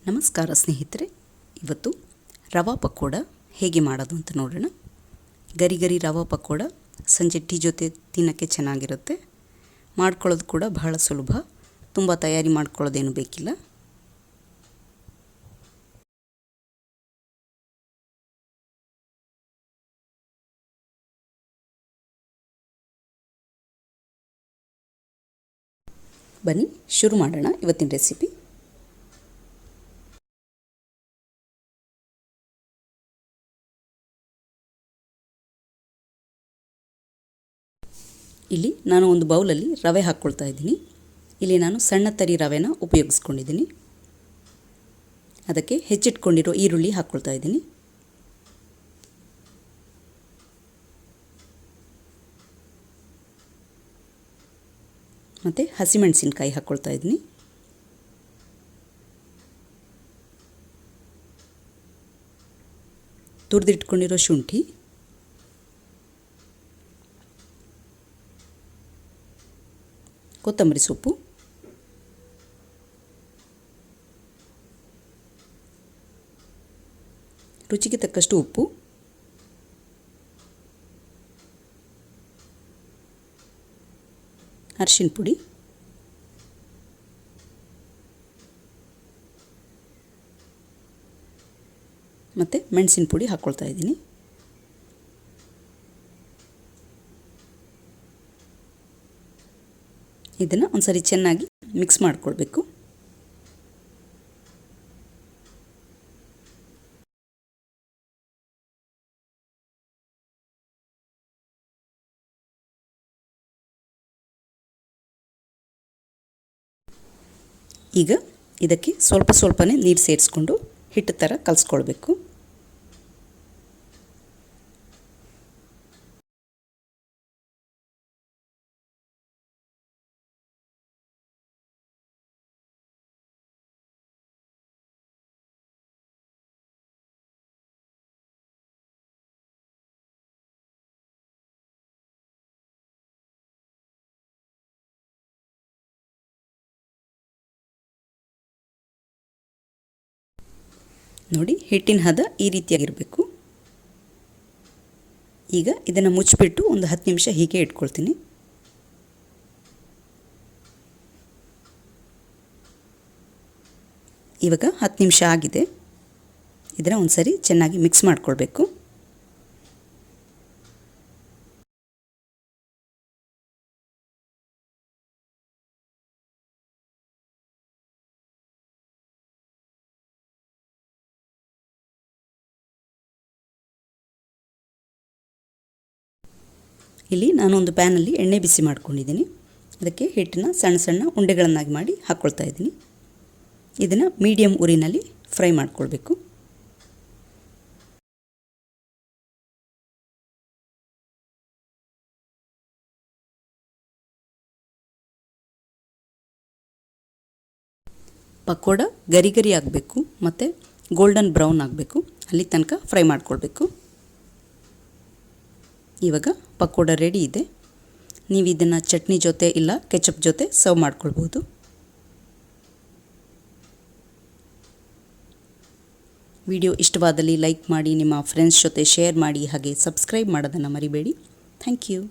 ನಮಸ್ಕಾರ ಸ್ನೇಹಿತರೆ, ಇವತ್ತು ರವಾ ಪಕೋಡ ಹೇಗೆ ಮಾಡೋದು ಅಂತ ನೋಡೋಣ. ಗರಿ ಗರಿ ರವಾ ಪಕೋಡ ಸಂಜೆ ಟೀ ಜೊತೆ ತಿನ್ನೋಕ್ಕೆ ಚೆನ್ನಾಗಿರುತ್ತೆ. ಮಾಡ್ಕೊಳ್ಳೋದು ಕೂಡ ಬಹಳ ಸುಲಭ, ತುಂಬ ತಯಾರಿ ಮಾಡ್ಕೊಳ್ಳೋದೇನು ಬೇಕಿಲ್ಲ. ಬನ್ನಿ ಶುರು ಮಾಡೋಣ ಇವತ್ತಿನ ರೆಸಿಪಿ. ಇಲ್ಲಿ ನಾನು ಒಂದು ಬೌಲಲ್ಲಿ ರವೆ ಹಾಕ್ಕೊಳ್ತಾ ಇದ್ದೀನಿ. ಇಲ್ಲಿ ನಾನು ಸಣ್ಣ ತರಿ ರವೆನ ಉಪಯೋಗಿಸ್ಕೊಂಡಿದ್ದೀನಿ. ಅದಕ್ಕೆ ಹೆಚ್ಚಿಟ್ಕೊಂಡಿರೋ ಈರುಳ್ಳಿ ಹಾಕ್ಕೊಳ್ತಾ ಇದ್ದೀನಿ. ಮತ್ತು ಹಸಿಮೆಣಸಿನ್ಕಾಯಿ ಹಾಕ್ಕೊಳ್ತಾ ಇದ್ದೀನಿ. ತುರಿದಿಟ್ಕೊಂಡಿರೋ ಶುಂಠಿ, ಕೊತ್ತಂಬರಿ ಸೊಪ್ಪು, ರುಚಿಗೆ ತಕ್ಕಷ್ಟು ಉಪ್ಪು, ಅರಿಶಿನ ಪುಡಿ, ಮತ್ತು ಮೆಣಸಿನ ಪುಡಿ ಹಾಕ್ಕೊಳ್ತಾ ಇದ್ದೀನಿ. ಇದನ್ನು ಒಂದ್ಸರಿ ಚೆನ್ನಾಗಿ ಮಿಕ್ಸ್ ಮಾಡಿಕೊಳ್ಬೇಕು. ಈಗ ಇದಕ್ಕೆ ಸ್ವಲ್ಪ ಸ್ವಲ್ಪನೇ ನೀರು ಸೇರಿಸ್ಕೊಂಡು ಹಿಟ್ಟು ಥರ ಕಲಿಸ್ಕೊಳ್ಬೇಕು. ನೋಡಿ, ಹಿಟ್ಟಿನ ಹದ ಈ ರೀತಿಯಾಗಿರಬೇಕು. ಈಗ ಇದನ್ನು ಮುಚ್ಚಿಬಿಟ್ಟು ಒಂದು 10 ನಿಮಿಷ ಹೀಗೆ ಇಟ್ಕೊಳ್ತೀನಿ. ಇವಾಗ 10 ನಿಮಿಷ ಆಗಿದೆ. ಇದನ್ನು ಒಂದ್ಸರಿ ಚೆನ್ನಾಗಿ ಮಿಕ್ಸ್ ಮಾಡಿಕೊಳ್ಬೇಕು. ಇಲ್ಲಿ ನಾನೊಂದು ಪ್ಯಾನಲ್ಲಿ ಎಣ್ಣೆ ಬಿಸಿ ಮಾಡ್ಕೊಂಡಿದ್ದೀನಿ. ಅದಕ್ಕೆ ಹಿಟ್ಟನ್ನು ಸಣ್ಣ ಸಣ್ಣ ಉಂಡೆಗಳನ್ನಾಗಿ ಮಾಡಿ ಹಾಕ್ಕೊಳ್ತಾ ಇದ್ದೀನಿ. ಇದನ್ನು ಮೀಡಿಯಮ್ ಉರಿನಲ್ಲಿ ಫ್ರೈ ಮಾಡ್ಕೊಳ್ಬೇಕು. ಪಕೋಡ ಗರಿ ಗರಿ ಆಗಬೇಕು ಮತ್ತು ಗೋಲ್ಡನ್ ಬ್ರೌನ್ ಆಗಬೇಕು, ಅಲ್ಲಿ ತನಕ ಫ್ರೈ ಮಾಡ್ಕೊಳ್ಬೇಕು. ಇವಾಗ ಪಕೋಡ ರೆಡಿ ಇದೆ. ನೀವು ಇದನ್ನು ಚಟ್ನಿ ಜೊತೆ ಇಲ್ಲ ಕೆಚಪ್ ಜೊತೆ ಸರ್ವ್ ಮಾಡ್ಕೊಳ್ಬೋದು. ವಿಡಿಯೋ ಇಷ್ಟವಾದಲ್ಲಿ ಲೈಕ್ ಮಾಡಿ, ನಿಮ್ಮ ಫ್ರೆಂಡ್ಸ್ ಜೊತೆ ಶೇರ್ ಮಾಡಿ, ಹಾಗೆ ಸಬ್ಸ್ಕ್ರೈಬ್ ಮಾಡೋದನ್ನು ಮರಿಬೇಡಿ. Thank you.